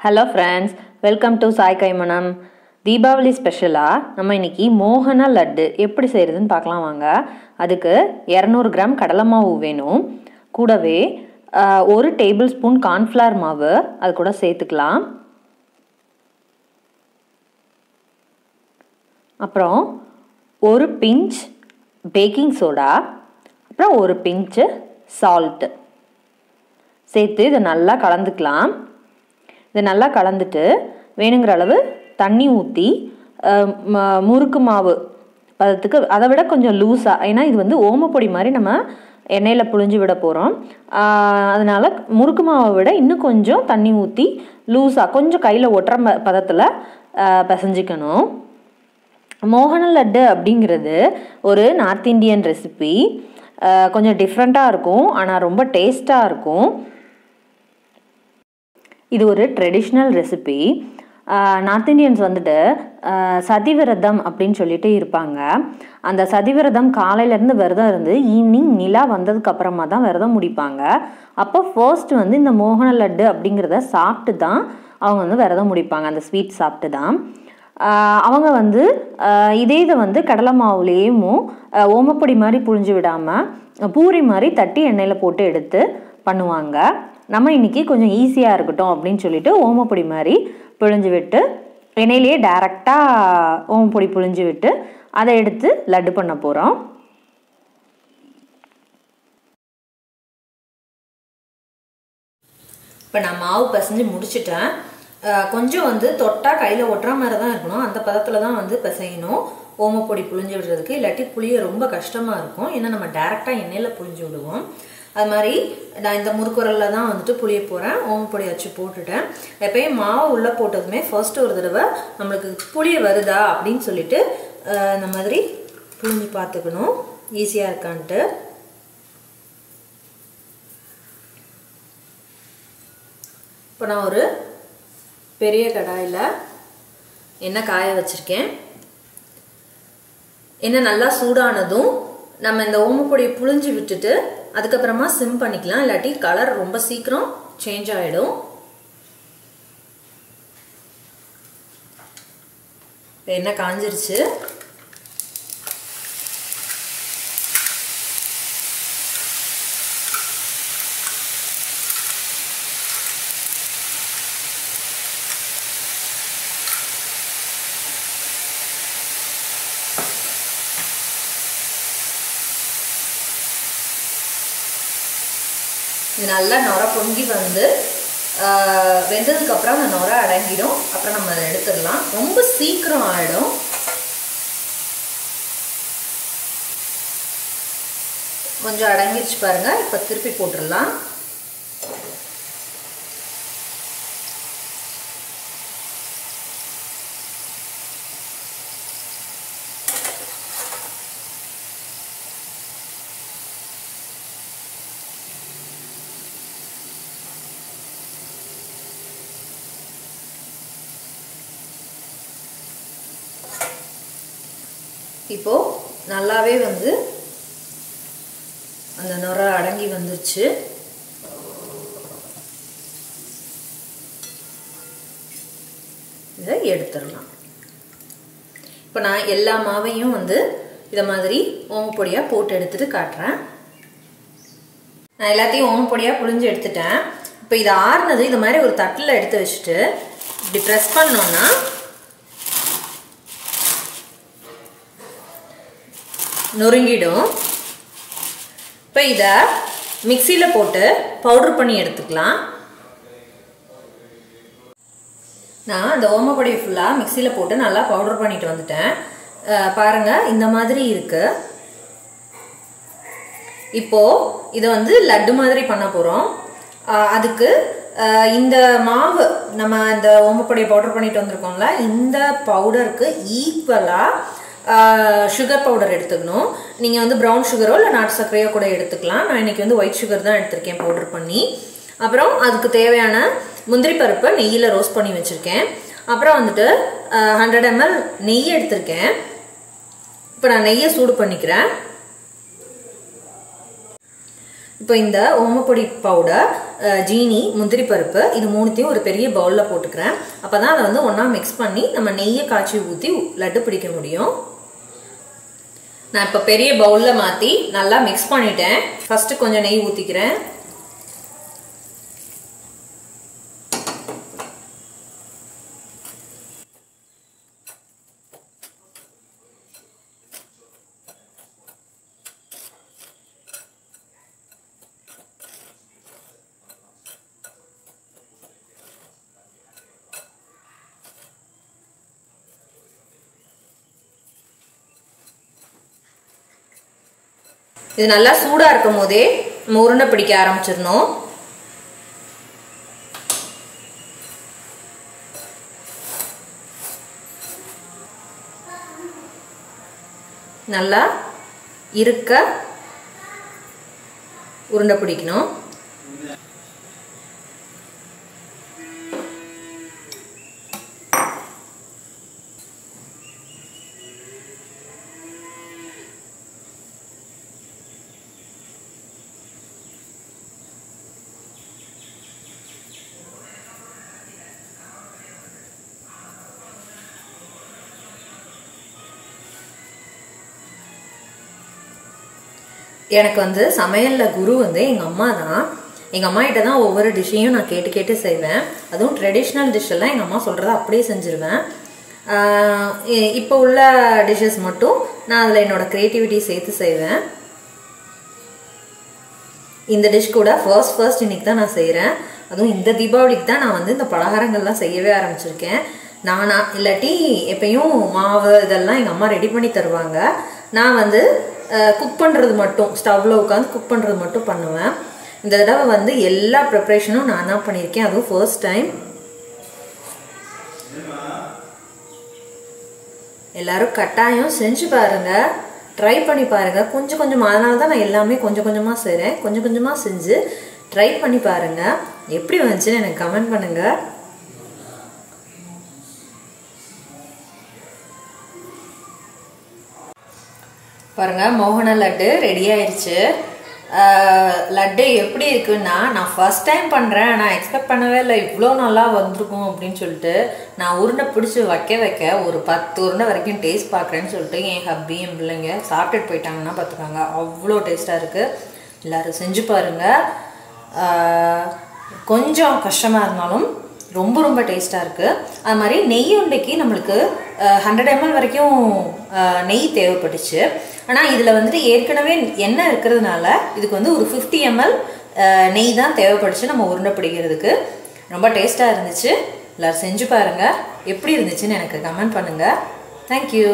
Hello friends, welcome to Sai Kaimanam. Deepavali ஸ்பெஷலா நம்ம இன்னைக்கு மோகன லட்டு எப்படி செய்யறதுன்னு பார்க்கலாம் வாங்க. அதுக்கு 200 கிராம் கடலை மாவு வேணும். கூடவே 1 டேபிள் ஸ்பூன் கார்ன்ஃப்ளவர் மாவு அது கூட சேர்த்துக்கலாம். அப்புறம் 1 பிஞ்ச் பேக்கிங் சோடா, அப்புறம் 1 பிஞ்ச் சால்ட் சேர்த்து இதை நல்லா கலந்துக்கலாம். இதை நல்லா கலந்துட்டு வேணுங்கிற அளவு தண்ணி ஊற்றி முறுக்கு மாவு பதத்துக்கு, அதை விட கொஞ்சம் லூஸாக, ஏன்னா இது வந்து ஓமப்பொடி மாதிரி நம்ம எண்ணெயில் புழிஞ்சு விட போகிறோம். அதனால் முறுக்கு மாவை விட இன்னும் கொஞ்சம் தண்ணி ஊற்றி லூஸாக கொஞ்சம் கையில் ஒட்டுற பதத்தில் பிசைஞ்சிக்கணும். மோகன லட்டு அப்படிங்கிறது ஒரு நார்த் இந்தியன் ரெசிபி. கொஞ்சம் டிஃப்ரெண்ட்டாக இருக்கும், ஆனால் ரொம்ப டேஸ்ட்டாக இருக்கும். இது ஒரு ட்ரெடிஷ்னல் ரெசிபி. நார்த் இண்டியன்ஸ் வந்துட்டு சதிவிரதம் அப்படின்னு சொல்லிட்டு இருப்பாங்க. அந்த சதிவிரதம் காலையிலேருந்து விரதம் இருந்து ஈவினிங் நிலா வந்ததுக்கு அப்புறமா தான் விரதம் முடிப்பாங்க. அப்போ ஃபர்ஸ்ட் வந்து இந்த மோகன லட்டு அப்படிங்கிறத சாப்பிட்டு தான் அவங்க வந்து விரதம் முடிப்பாங்க. அந்த ஸ்வீட் சாப்பிட்டு தான் அவங்க வந்து இதை வந்து கடலை மாவுலேயும் ஓமப்பொடி மாதிரி புழிஞ்சு விடாமல் பூரி மாதிரி தட்டி எண்ணெயில் போட்டு எடுத்து பண்ணுவாங்க. நம்ம இன்றைக்கி கொஞ்சம் ஈஸியாக இருக்கட்டும் அப்படின்னு சொல்லிட்டு ஓமப்பொடி மாதிரி புழிஞ்சு விட்டு எண்ணெயிலேயே டைரெக்டாக ஓமப்பொடி புழிஞ்சு விட்டு அதை எடுத்து லட்டு பண்ண போகிறோம். இப்போ நான் மாவு பிசைஞ்சு முடிச்சிட்டேன். கொஞ்சம் வந்து தொட்டால் கையில் ஒட்டுற மாதிரி தான் இருக்கணும். அந்த பதத்தில் தான் வந்து பிசையணும் ஓமப்பொடி புழிஞ்சு விடுறதுக்கு. இல்லாட்டி புளிய ரொம்ப கஷ்டமாக இருக்கும், ஏன்னா நம்ம டைரெக்டாக எண்ணெயில் புழிஞ்சு விடுவோம். அது மாதிரி நான் இந்த முறுக்குரலில் தான் வந்துட்டு புளிய போகிறேன். ஓமப்பொடி வச்சு போட்டுட்டேன். எப்பயும் மாவு உள்ளே போட்டதுமே ஃபர்ஸ்ட் ஒரு தடவை நம்மளுக்கு புளிய வருதா அப்படின்னு சொல்லிட்டு இந்த மாதிரி புழிஞ்சு பார்த்துக்கணும், ஈஸியாக இருக்கான்ட்டு. இப்போ நான் ஒரு பெரிய கடாயில் எண்ணெய் காய வச்சுருக்கேன். எண்ணெய் நல்லா சூடானதும் நம்ம இந்த ஓமப்பொடியை புழிஞ்சு விட்டுட்டு அதுக்கப்புறமா சிம் பண்ணிக்கலாம், இல்லாட்டி கலர் ரொம்ப சீக்கிரம் சேஞ்ச் ஆகிடும். எண்ணெய் காஞ்சிருச்சு. இது நல்லா நுர பொங்கி வந்து வெந்ததுக்கப்புறம் அந்த நுர அடங்கிடும். அப்புறம் நம்ம அதை எடுத்துடலாம். ரொம்ப சீக்கிரம் ஆகிடும். கொஞ்சம் அடங்கிடுச்சு பாருங்கள். இப்போ திருப்பி போட்டுடலாம். இப்போ நல்லாவே வந்து அந்த நுர அடங்கி வந்துருச்சு. இதை எடுத்துடலாம். இப்போ நான் எல்லா மாவையும் வந்து இதை மாதிரி ஓமப்பொடியாக போட்டு எடுத்துட்டு காட்டுறேன். நான் எல்லாத்தையும் ஓமப்பொடியாக புழிஞ்சு எடுத்துட்டேன். இப்போ இதை ஆறுனது இந்த மாதிரி ஒரு தட்டில் எடுத்து வச்சுட்டு இப்படி ப்ரெஸ் பண்ணோன்னா நொறுங்கிடும். இப்போ இதை மிக்சியில் போட்டு பவுடர் பண்ணி எடுத்துக்கலாம். நான் அந்த ஓமப்பொடி ஃபுல்லாக மிக்சியில் போட்டு நல்லா பவுடர் பண்ணிட்டு வந்துட்டேன். பாருங்கள், இந்த மாதிரி இருக்கு. இப்போது இதை வந்து லட்டு மாதிரி பண்ண போகிறோம். அதுக்கு இந்த மாவு நம்ம இந்த ஓமப்பொடியை பவுடர் பண்ணிட்டு வந்திருக்கோம்ல, இந்த பவுடருக்கு ஈக்குவலாக சுகர் பவுடர் எடுத்துக்கணும். நீங்கள் வந்து ப்ரௌன் சுகரோ இல்லை நாட்டு சர்க்கரையோ கூட எடுத்துக்கலாம். நான் இன்றைக்கி வந்து ஒயிட் சுகர் தான் எடுத்திருக்கேன் பவுடர் பண்ணி. அப்புறம் அதுக்கு தேவையான முந்திரி பருப்பை நெய்யில் ரோஸ்ட் பண்ணி வச்சுருக்கேன். அப்புறம் வந்துட்டு 100 ml நெய் எடுத்திருக்கேன். இப்போ நான் நெய்யை சூடு பண்ணிக்கிறேன். இப்போ இந்த ஓமப்பொடி பவுடர், ஜீனி, முந்திரி பருப்பு இது மூணுத்தையும் ஒரு பெரிய பவுலில் போட்டுக்கிறேன். அப்போ தான் அதை வந்து ஒன்றா மிக்ஸ் பண்ணி நம்ம நெய்யை காய்ச்சி ஊற்றி லட்டு பிடிக்க முடியும். நான் இப்போ பெரிய பவுலில் மாற்றி நல்லா மிக்ஸ் பண்ணிட்டேன். ஃபஸ்ட்டு கொஞ்சம் நெய் ஊற்றிக்கிறேன். இது நல்லா சூடா இருக்கும் போதே நம்ம உருண்டை பிடிக்க ஆரம்பிச்சிடணும். நல்லா இருக்க உருண்டை பிடிக்கணும். எனக்கு வந்து சமையலில் குரு வந்து எங்கள் அம்மா தான். எங்கள் அம்மா கிட்ட தான் ஒவ்வொரு டிஷ்ஷையும் நான் கேட்டு கேட்டு செய்வேன். அதுவும் ட்ரெடிஷ்னல் டிஷ்ஷெல்லாம் எங்கள் அம்மா சொல்கிறத அப்படியே செஞ்சுருவேன். இப்போ உள்ள டிஷ்ஷஸ் மட்டும் நான் அதில் என்னோடய க்ரியேட்டிவிட்டி சேர்த்து செய்வேன். இந்த டிஷ் கூட ஃபர்ஸ்ட் இன்றைக்கி தான் நான் செய்கிறேன். அதுவும் இந்த தீபாவளிக்கு தான் நான் வந்து இந்த பலகாரங்கள்லாம் செய்யவே ஆரம்பிச்சிருக்கேன். நானா இல்லாட்டி எப்பயும் மாவு இதெல்லாம் எங்கள் அம்மா ரெடி பண்ணி தருவாங்க. நான் வந்து குக் பண்ணுறது மட்டும், ஸ்டவ்வில் உட்காந்து குக் பண்ணுறது மட்டும் பண்ணுவேன். இந்த தடவை வந்து எல்லா ப்ரிப்ரேஷனும் நான் தான் பண்ணியிருக்கேன். அதுவும் ஃபர்ஸ்ட் டைம். எல்லோரும் கட்டாயம் செஞ்சு பாருங்கள், ட்ரை பண்ணி பாருங்கள். கொஞ்சம் கொஞ்சமாக, அதனால தான் நான் எல்லாமே கொஞ்சம் கொஞ்சமாக செய்கிறேன். கொஞ்சம் கொஞ்சமாக செஞ்சு ட்ரை பண்ணி பாருங்கள். எப்படி வந்துச்சுன்னு எனக்கு கமெண்ட் பண்ணுங்கள். பாருங்க, மோகன லட்டு ரெடி ஆயிடுச்சு. லட்டு எப்படி இருக்குன்னா, நான் ஃபர்ஸ்ட் டைம் பண்ணுறேன். நான் எக்ஸ்பெக்ட் பண்ணவே இல்லை இவ்வளோ நல்லா வந்திருக்கும் அப்படின்னு சொல்லிட்டு. நான் உருண்டை பிடிச்சி வைக்க ஒரு 10 உருண்டை வரைக்கும் டேஸ்ட் பார்க்குறேன்னு சொல்லிட்டு என் ஹப்பி என் பிள்ளைங்க சாப்பிட்டுட்டு போயிட்டாங்கன்னா பார்த்துக்காங்க. அவ்வளோ டேஸ்ட்டாக இருக்குது. எல்லோரும் செஞ்சு பாருங்கள். கொஞ்சம் கஷ்டமாக இருந்தாலும் ரொம்ப ரொம்ப டேஸ்ட்டாக இருக்குது. அது மாதிரி நெய் உருண்டைக்கு நம்மளுக்கு 100 ml வரைக்கும் நெய் தேவைப்பட்டுச்சு. ஆனால் இதில் வந்துட்டு ஏற்கனவே எண்ணெய் இருக்கிறதுனால இதுக்கு வந்து ஒரு 50 ml நெய் தான் தேவைப்பட்டுச்சு நம்ம உருண்டை பிடிக்கிறதுக்கு. ரொம்ப டேஸ்ட்டாக இருந்துச்சு. எல்லோரும் செஞ்சு பாருங்கள். எப்படி இருந்துச்சுன்னு எனக்கு கமெண்ட் பண்ணுங்கள். தேங்க்யூ.